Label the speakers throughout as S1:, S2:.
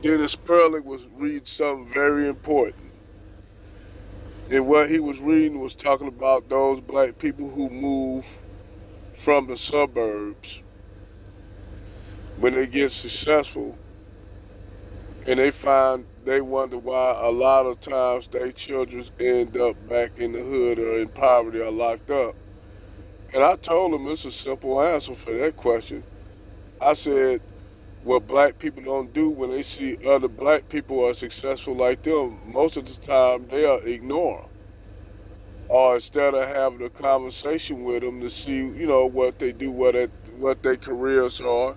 S1: Dennis Sperling was reading something very important. And what he was reading was talking about those black people who move from the suburbs when they get successful and they wonder why a lot of times their children end up back in the hood or in poverty or locked up. And I told him it's a simple answer for that question. I said, what black people don't do when they see other black people are successful like them, most of the time they'll ignore them. Or instead of having a conversation with them to see, what they do, what their careers are,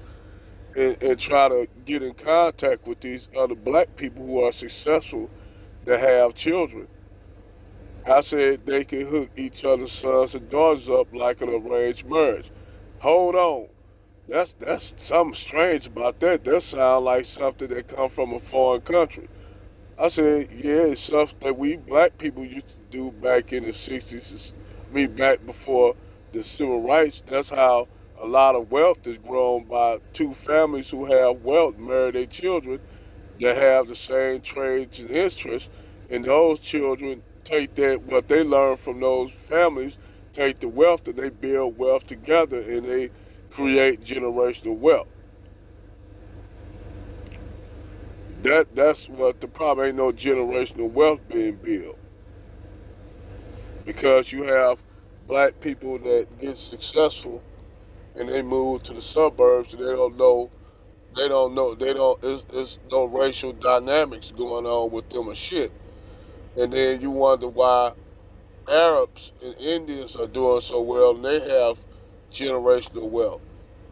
S1: and try to get in contact with these other black people who are successful that have children. I said they can hook each other's sons and daughters up like an arranged marriage. Hold on. That's something strange about that. That sounds like something that come from a foreign country. I said, yeah, it's stuff that we black people used to do back in the 60s. Back before the civil rights. That's how a lot of wealth is grown by two families who have wealth, marry their children that have the same trades and interests. And those children take that, what they learn from those families, take the wealth and they build wealth together and they create generational wealth. That's what the problem ain't no generational wealth being built because you have black people that get successful and they move to the suburbs and it's no racial dynamics going on with them or shit. And then you wonder why Arabs and Indians are doing so well and they have generational wealth.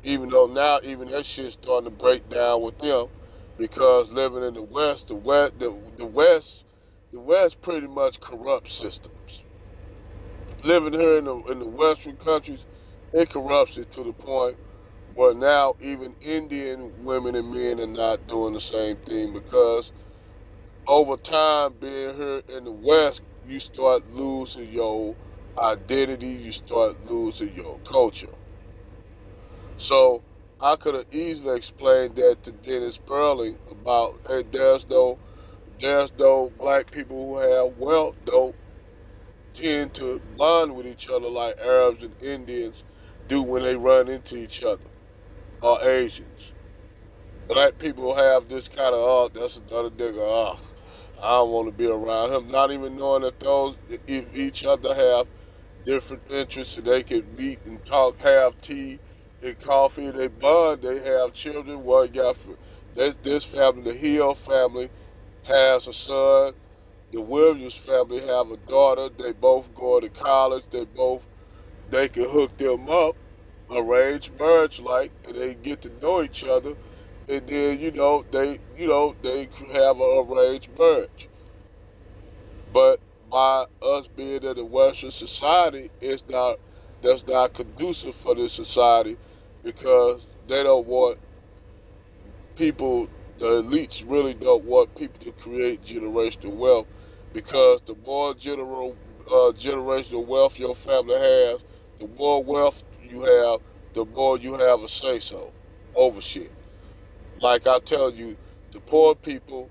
S1: Even though now even that shit's starting to break down with them because living in the West, the West pretty much corrupts systems. Living here in the Western countries, it corrupts it to the point where now even Indian women and men are not doing the same thing because over time being here in the West, you start losing your identity, you start losing your culture. So I could have easily explained that to Dennis Sperling about, hey, there's no black people who have wealth don't tend to bond with each other like Arabs and Indians do when they run into each other, or Asians. Black people have this kind of, oh, that's another nigga, I don't want to be around him, not even knowing that those, if each other have different interests and they can meet and talk, have tea and coffee, they bond, they have children. One got, this family, the Hill family, has a son. The Williams family have a daughter. They both go to college. They can hook them up, arrange marriage like, and they get to know each other, and then they have an arranged marriage. But by us being in a Western society, that's not conducive for this society because they don't want people. The elites really don't want people to create generational wealth because the more generational wealth your family has, the more wealth you have, the more you have a say so over shit. Like I tell you, the poor people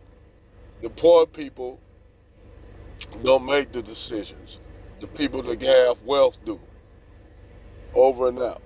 S1: don't make the decisions. The people that have wealth do. Over and out.